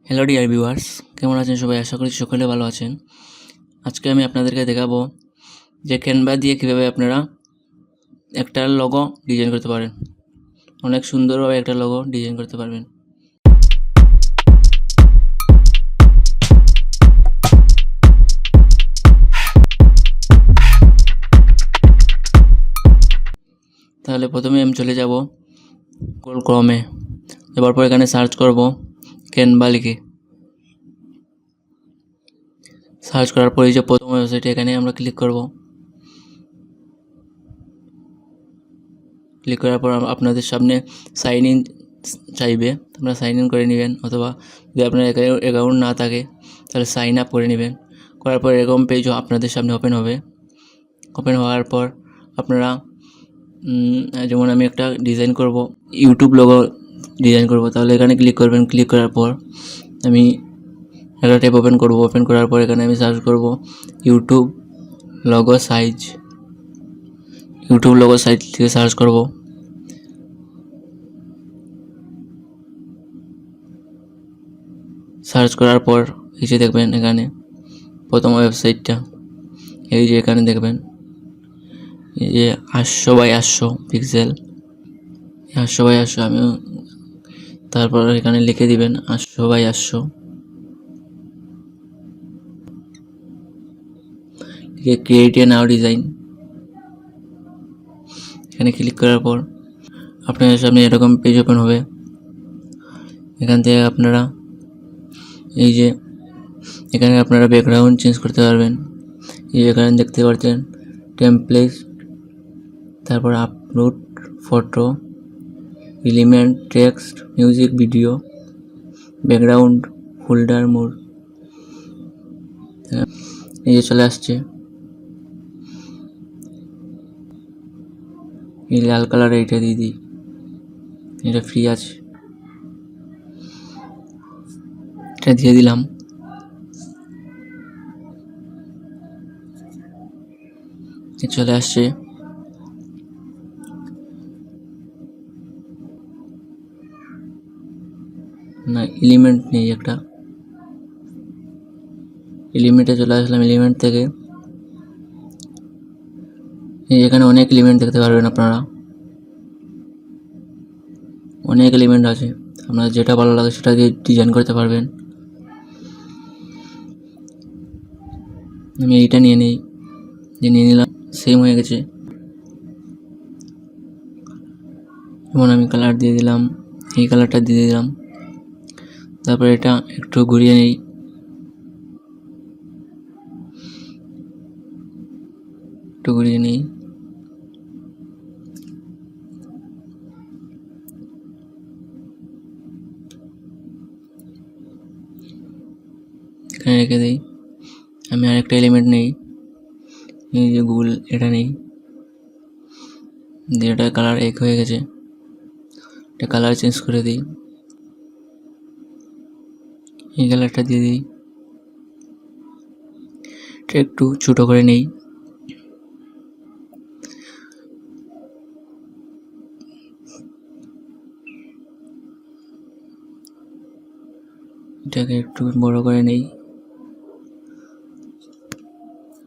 Hello dear viewers, কেমন আছেন সবাই? আশা করি সকলে ভালো আছেন। আজকে আমি আপনাদেরকে দেখাবো যে ক্যানভা দিয়ে কীভাবে আপনারা একটা লোগো ডিজাইন করতে পারেন। অনেক সুন্দরভাবে একটা লোগো ডিজাইন করতে পারবেন। তাহলে প্রথমে আমি চলে যাব গুগল ক্রোমে। যাওয়ার পর এখানে সার্চ করব ক্যানভা লিখে। সার্চ করার পরে যে প্রথম ওয়েবসাইটে এখানে আমরা ক্লিক করব। ক্লিক করার পর আপনাদের সামনে সাইন ইন চাইবে, আপনারা সাইন ইন করে নেবেন, অথবা যদি আপনার অ্যাকাউন্ট না থাকে তাহলে সাইন আপ করে নেবেন। করার পর এরকম পেজও আপনাদের সামনে ওপেন হবে। ওপেন হওয়ার পর আপনারা যেমন আমি একটা ডিজাইন করব, ইউটিউব লোগো ডিজাইন করব, তাহলে এখানে ক্লিক করবেন। ক্লিক করার পর আমি একটা ট্যাব ওপেন করব। ওপেন করার পর এখানে আমি সার্চ করব YouTube logo size. YouTube logo size থেকে সার্চ করব। সার্চ করার পর এই যে দেখবেন এখানে প্রথম ওয়েবসাইটটা, এই যে এখানে দেখবেন এই যে 800x800 পিক্সেল, 800x800 আমি তারপর এখানে লিখে দিবেন 800x800, লিখে ক্রিয়েট এ নাও ডিজাইন। এখানে ক্লিক করার পর আপনাদের সামনে এরকম পেজ ওপেন হবে। এখান থেকে আপনারা এই যে এখানে আপনারা ব্যাকগ্রাউন্ড চেঞ্জ করতে পারবেন। এই যে এখানে দেখতে পাচ্ছেন টেমপ্লেট, তারপর upload photo, element, text, music, video, background, folder, mode. এই যে চলে আসছে এই লাল কালার, এইটা দিয়ে দিই, এটা ফ্রি আছে, এটা দিয়ে দিলাম। চলে আসছে না, এলিমেন্ট নেই, একটা এলিমেন্টে চলে আসলাম। এলিমেন্ট থেকে এখানে অনেক এলিমেন্ট দেখতে পারবেন আপনারা, অনেক এলিমেন্ট আছে, আপনার যেটা ভালো লাগে সেটা দিয়ে ডিজাইন করতে পারবেন। আমি এইটা নিয়ে নিলাম, সেম হয়ে গেছে। যেমন আমি কালার দিয়ে দিলাম, এই কালারটা দিয়ে দিলাম। তারপর এটা একটু ঘুরিয়ে নিই, একটু ঘুরিয়ে নিই। এখানে রেখে দিই। আমি আরেকটা এলিমেন্ট নেই, এই যে গুগল, এটা নেই, দিয়ে এটা কালার এক হয়ে গেছে, এটা কালার চেঞ্জ করে দিই, এই কালারটা দিয়ে দিই, এটা একটু ছোটো করে নেই। এটাকে একটু বড় করে নেই।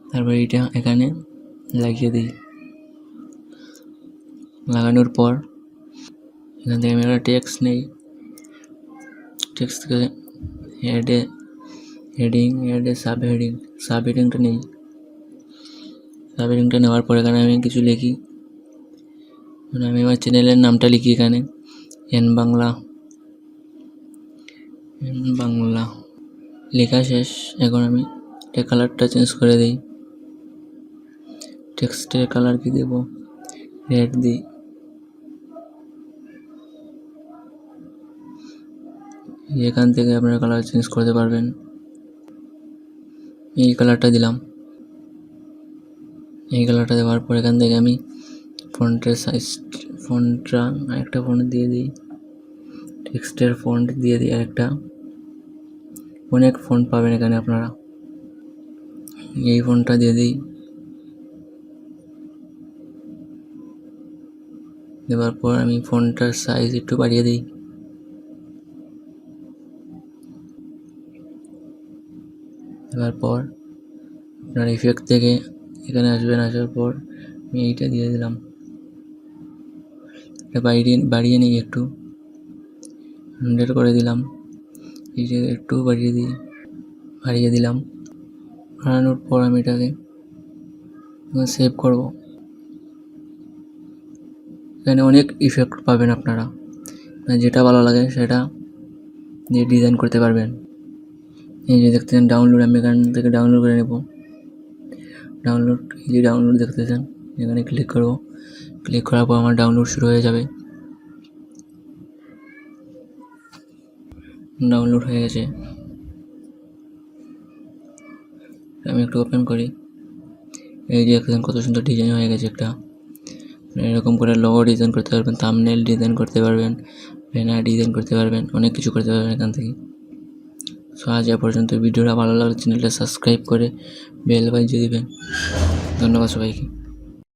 তারপর এটা এখানে লাগিয়ে দিই। লাগানোর পর এখান থেকে আমি একটা টেক্সট নেই, টেক্সট থেকে হেডিংটা নেই। সাব হেডিংটা নেওয়ার পর এখানে আমি কিছু লিখি, মানে আমি আমার চ্যানেলের নামটা লিখি এখানে, এন বাংলা লেখা শেষ। এখন আমি এটা কালারটা চেঞ্জ করে দিই। টেক্সটের কালার কি দেব, রেড দিই। এখান থেকে আপনারা কালার চেঞ্জ করতে পারবেন। এই কালারটা দিলাম। এই কালারটা দেওয়ার পর এখান থেকে আমি ফন্টটা আরেকটা ফন্ট দিয়ে দিই, টেক্সটের ফন্ট দিয়ে দিই আরেকটা। অনেক ফন্ট পাবেন এখানে আপনারা, এই ফন্টটা দিয়ে দিই। দেওয়ার পর আমি ফন্টটার সাইজ একটু বাড়িয়ে দিই। এবার পর আপনার ইফেক্ট থেকে এখানে আসবেন, আসার পর আমি এইটা দিয়ে দিলাম, এটা বাড়িয়ে নিই একটু, 100 করে দিলাম, এইটা একটু বাড়িয়ে দিলাম। বাড়ানোর পর আমি এটাকে সেভ করব। এখানে অনেক ইফেক্ট পাবেন আপনারা, যেটা ভালো লাগে সেটা দিয়ে ডিজাইন করতে পারবেন। এই যে দেখতেছেন ডাউনলোড, আমি এখান থেকে ডাউনলোড করে নেব। ডাউনলোড, এই যে ডাউনলোড দেখতেছেন, এখানে ক্লিক করব। ক্লিক করার পর আমার ডাউনলোড শুরু হয়ে যাবে। ডাউনলোড হয়ে গেছে, আমি একটু ওপেন করি। এই যে দেখতেছেন কত সুন্দর ডিজাইন হয়ে গেছে একটা। এরকম করে লোগো ডিজাইন করতে পারবেন, থাম্বনেল ডিজাইন করতে পারবেন, ব্যানার ডিজাইন করতে পারবেন, অনেক কিছু করতে পারবেন এখান থেকে। সো আজ এ পর্যন্ত। ভিডিওটা ভালো লাগলে চ্যানেলটা সাবস্ক্রাইব করে বেল বাজিয়ে দিবেন। ধন্যবাদ সবাইকে।